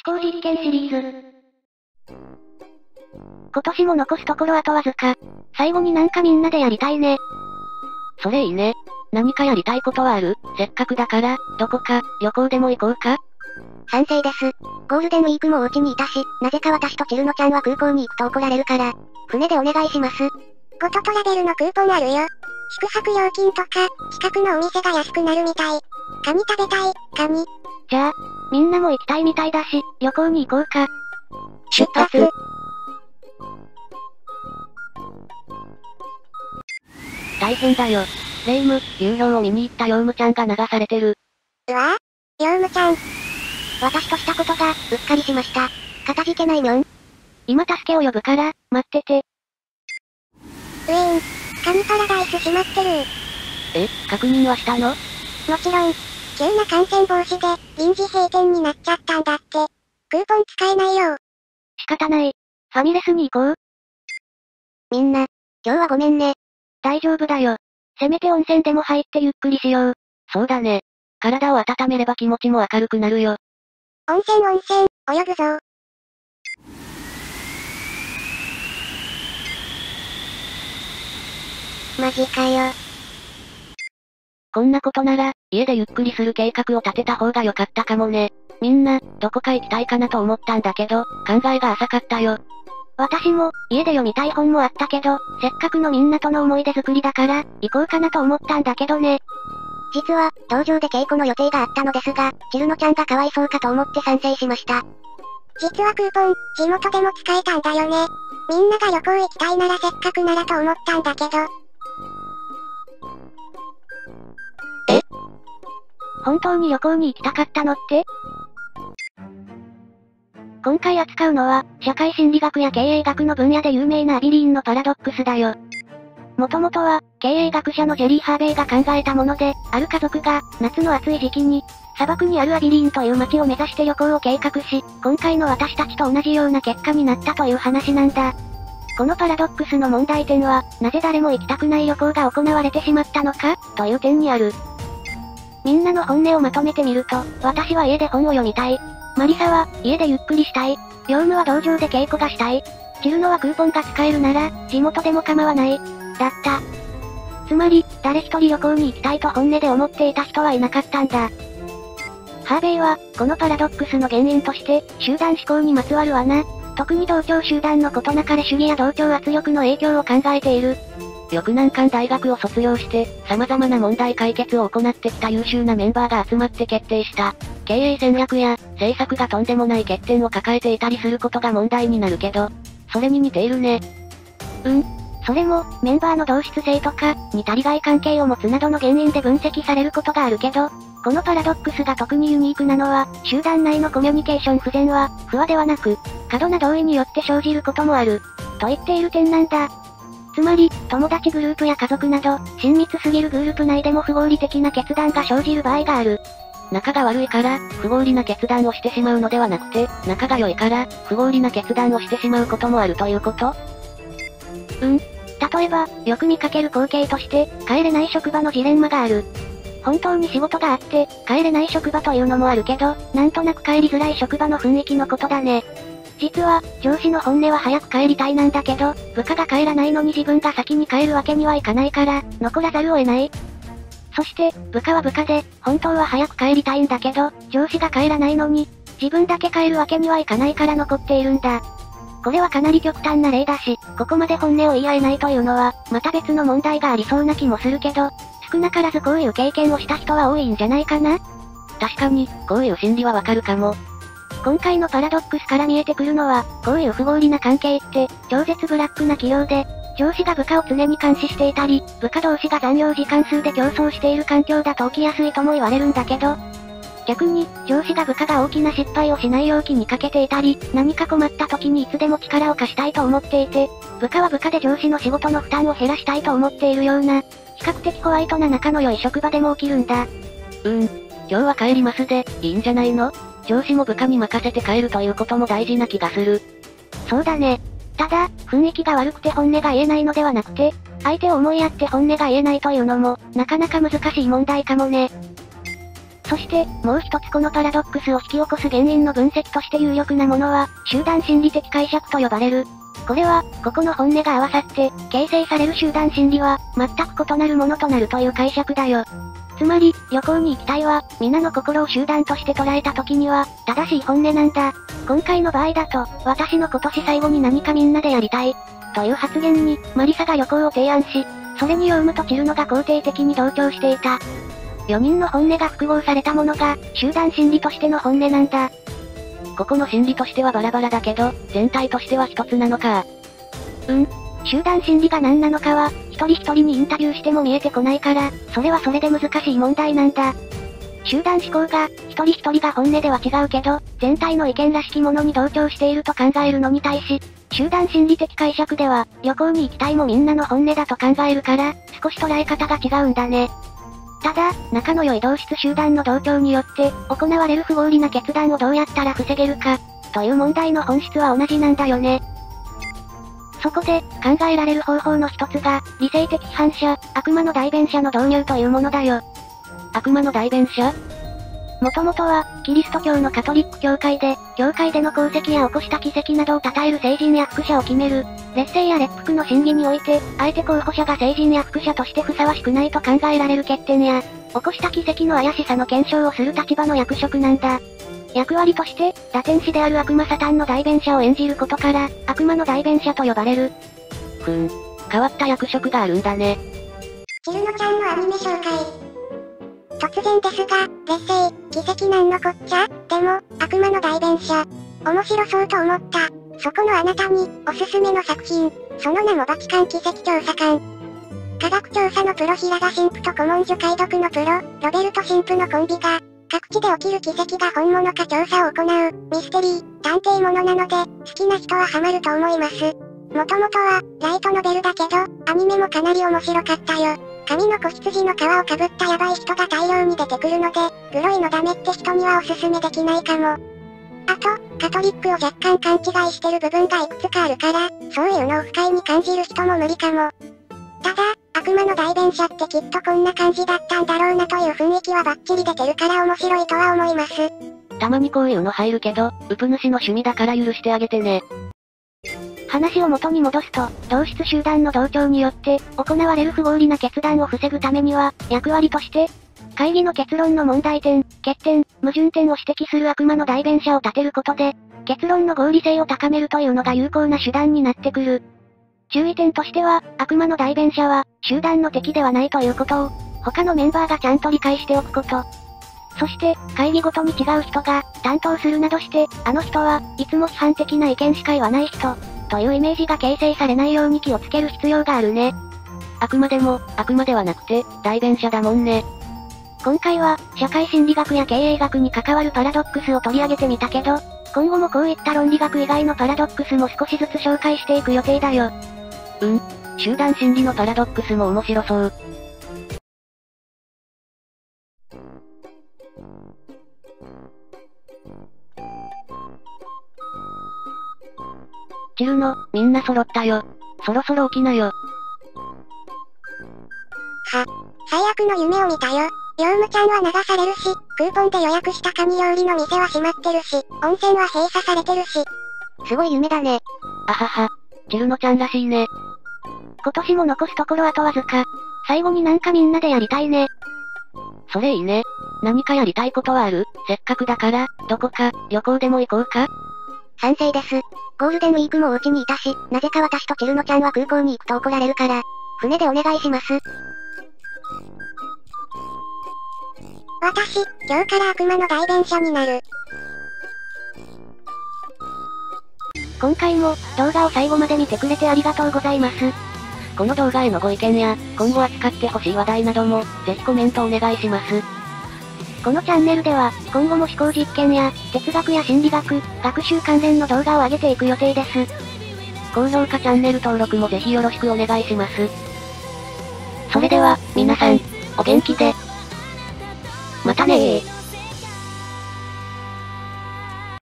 思考実験シリーズ。今年も残すところあとわずか。最後になんかみんなでやりたいね。それいいね。何かやりたいことはある？せっかくだから、どこか、旅行でも行こうか？賛成です。ゴールデンウィークもお家にいたし、なぜか私とチルノちゃんは空港に行くと怒られるから、船でお願いします。ゴトトラベルのクーポンあるよ。宿泊料金とか、近くのお店が安くなるみたい。カニ食べたい、カニ。じゃあ、みんなも行きたいみたいだし、旅行に行こうか。出発。大変だよ。霊夢、流氷を見に行ったヨウムちゃんが流されてる。うわぁ、ヨウムちゃん。私としたことが、うっかりしました。かたじけないにょん。今助けを呼ぶから、待ってて。カニパラダイス閉まってる。確認はしたの？もちろん。急な感染防止で、臨時閉店になっちゃったんだって。クーポン使えないよ。仕方ない。ファミレスに行こう。みんな、今日はごめんね。大丈夫だよ。せめて温泉でも入ってゆっくりしよう。そうだね。体を温めれば気持ちも明るくなるよ。温泉、泳ぐぞ。マジかよ。こんなことなら、家でゆっくりする計画を立てた方が良かったかもね。みんな、どこか行きたいかなと思ったんだけど、考えが浅かったよ。私も、家で読みたい本もあったけど、せっかくのみんなとの思い出作りだから、行こうかなと思ったんだけどね。実は、道場で稽古の予定があったのですが、チルノちゃんがかわいそうかと思って賛成しました。実はクーポン、地元でも使えたんだよね。みんなが旅行行きたいならせっかくならと思ったんだけど。本当に旅行に行きたかったのって？今回扱うのは、社会心理学や経営学の分野で有名なアビリーンのパラドックスだよ。もともとは、経営学者のジェリー・ハーベイが考えたもので、ある家族が、夏の暑い時期に、砂漠にあるアビリーンという街を目指して旅行を計画し、今回の私たちと同じような結果になったという話なんだ。このパラドックスの問題点は、なぜ誰も行きたくない旅行が行われてしまったのか、という点にある。みんなの本音をまとめてみると、私は家で本を読みたい。マリサは、家でゆっくりしたい。ヨウムは道場で稽古がしたい。チルノはクーポンが使えるなら、地元でも構わない。だった。つまり、誰一人旅行に行きたいと本音で思っていた人はいなかったんだ。ハーベイは、このパラドックスの原因として、集団思考にまつわる罠、特に同調集団のことなかれ主義や同調圧力の影響を考えている。翼南館大学を卒業して、様々な問題解決を行ってきた優秀なメンバーが集まって決定した。経営戦略や、政策がとんでもない欠点を抱えていたりすることが問題になるけど、それに似ているね。それも、メンバーの同質性とか、似た利害関係を持つなどの原因で分析されることがあるけど、このパラドックスが特にユニークなのは、集団内のコミュニケーション不全は、不和ではなく、過度な同意によって生じることもある、と言っている点なんだ。つまり、友達グループや家族など、親密すぎるグループ内でも不合理的な決断が生じる場合がある。仲が悪いから、不合理な決断をしてしまうのではなくて、仲が良いから、不合理な決断をしてしまうこともあるということ？例えば、よく見かける光景として、帰れない職場のジレンマがある。本当に仕事があって、帰れない職場というのもあるけど、なんとなく帰りづらい職場の雰囲気のことだね。実は、上司の本音は早く帰りたいなんだけど、部下が帰らないのに自分が先に帰るわけにはいかないから、残らざるを得ない。そして、部下は部下で、本当は早く帰りたいんだけど、上司が帰らないのに、自分だけ帰るわけにはいかないから残っているんだ。これはかなり極端な例だし、ここまで本音を言い合えないというのは、また別の問題がありそうな気もするけど、少なからずこういう経験をした人は多いんじゃないかな？確かに、こういう心理はわかるかも。今回のパラドックスから見えてくるのは、こういう不合理な関係って、超絶ブラックな企業で、上司が部下を常に監視していたり、部下同士が残業時間数で競争している環境だと起きやすいとも言われるんだけど、逆に、上司が部下が大きな失敗をしないよう気にかけていたり、何か困った時にいつでも力を貸したいと思っていて、部下は部下で上司の仕事の負担を減らしたいと思っているような、比較的ホワイトな仲の良い職場でも起きるんだ。今日は帰りますで、いいんじゃないの？上司も部下に任せて帰るということも大事な気がする。そうだね。ただ、雰囲気が悪くて本音が言えないのではなくて、相手を思いやって本音が言えないというのも、なかなか難しい問題かもね。そして、もう一つこのパラドックスを引き起こす原因の分析として有力なものは、集団心理的解釈と呼ばれる。これは、個々の本音が合わさって、形成される集団心理は、全く異なるものとなるという解釈だよ。つまり、旅行に行きたいは、皆の心を集団として捉えた時には、正しい本音なんだ。今回の場合だと、私の今年最後に何かみんなでやりたい。という発言に、マリサが旅行を提案し、それにヨウムとチルノが肯定的に同調していた。4人の本音が複合されたものが、集団心理としての本音なんだ。ここの心理としてはバラバラだけど、全体としては一つなのか。集団心理が何なのかは、一人一人にインタビューしても見えてこないから、それはそれで難しい問題なんだ。集団思考が、一人一人が本音では違うけど、全体の意見らしきものに同調していると考えるのに対し、集団心理的解釈では、旅行に行きたいもみんなの本音だと考えるから、少し捉え方が違うんだね。ただ、仲の良い同質集団の同調によって、行われる不合理な決断をどうやったら防げるか、という問題の本質は同じなんだよね。そこで、考えられる方法の一つが、理性的批判者、悪魔の代弁者の導入というものだよ。悪魔の代弁者？もともとは、キリスト教のカトリック教会で、教会での功績や起こした奇跡などを称える聖人や福者を決める、劣勢や列腹の審議において、相手候補者が聖人や福者としてふさわしくないと考えられる欠点や、起こした奇跡の怪しさの検証をする立場の役職なんだ。役割として、堕天使である悪魔サタンの代弁者を演じることから、悪魔の代弁者と呼ばれる。変わった役職があるんだね。チルノちゃんのアニメ紹介。突然ですが、劣勢、奇跡なんのこっちゃ？でも、悪魔の代弁者。面白そうと思った。そこのあなたに、おすすめの作品。その名もバチカン奇跡調査官。科学調査のプロ平賀神父と古文書解読のプロ、ロベルト神父のコンビが、各地で起きる奇跡が本物か調査を行う、ミステリー、探偵ものなので、好きな人はハマると思います。もともとは、ライトノベルだけど、アニメもかなり面白かったよ。神の子羊の皮をかぶったヤバい人が大量に出てくるので、グロいのダメって人にはおすすめできないかも。あと、カトリックを若干勘違いしてる部分がいくつかあるから、そういうのを不快に感じる人も無理かも。ただ、悪魔の代弁者ってきっとこんな感じだったんだろうなという雰囲気はバッチリ出てるから面白いとは思います。たまにこういうの入るけど、ウプ主の趣味だから許してあげてね。話を元に戻すと、同質集団の同調によって、行われる不合理な決断を防ぐためには、役割として、会議の結論の問題点、欠点、矛盾点を指摘する悪魔の代弁者を立てることで、結論の合理性を高めるというのが有効な手段になってくる。注意点としては、悪魔の代弁者は、集団の敵ではないということを、他のメンバーがちゃんと理解しておくこと。そして、会議ごとに違う人が、担当するなどして、あの人はいつも批判的な意見しか言わない人、というイメージが形成されないように気をつける必要があるね。あくまでも、悪魔ではなくて、代弁者だもんね。今回は、社会心理学や経営学に関わるパラドックスを取り上げてみたけど、今後もこういった論理学以外のパラドックスも少しずつ紹介していく予定だよ。集団心理のパラドックスも面白そう。チルノ、みんな揃ったよ。そろそろ起きなよ。最悪の夢を見たよ。ヨウムちゃんは流されるし、クーポンで予約した神料理の店は閉まってるし、温泉は閉鎖されてるし。すごい夢だね。あはは。チルノちゃんらしいね。今年も残すところあとわずか。最後になんかみんなでやりたいね。それいいね。何かやりたいことはある？せっかくだから、どこか、旅行でも行こうか？賛成です。ゴールデンウィークもお家にいたし、なぜか私とチルノちゃんは空港に行くと怒られるから、船でお願いします。私、今日から悪魔の代弁者になる。今回も、動画を最後まで見てくれてありがとうございます。この動画へのご意見や、今後扱ってほしい話題なども、ぜひコメントお願いします。このチャンネルでは、今後も思考実験や、哲学や心理学、学習関連の動画を上げていく予定です。高評価チャンネル登録もぜひよろしくお願いします。それでは、皆さん、お元気で。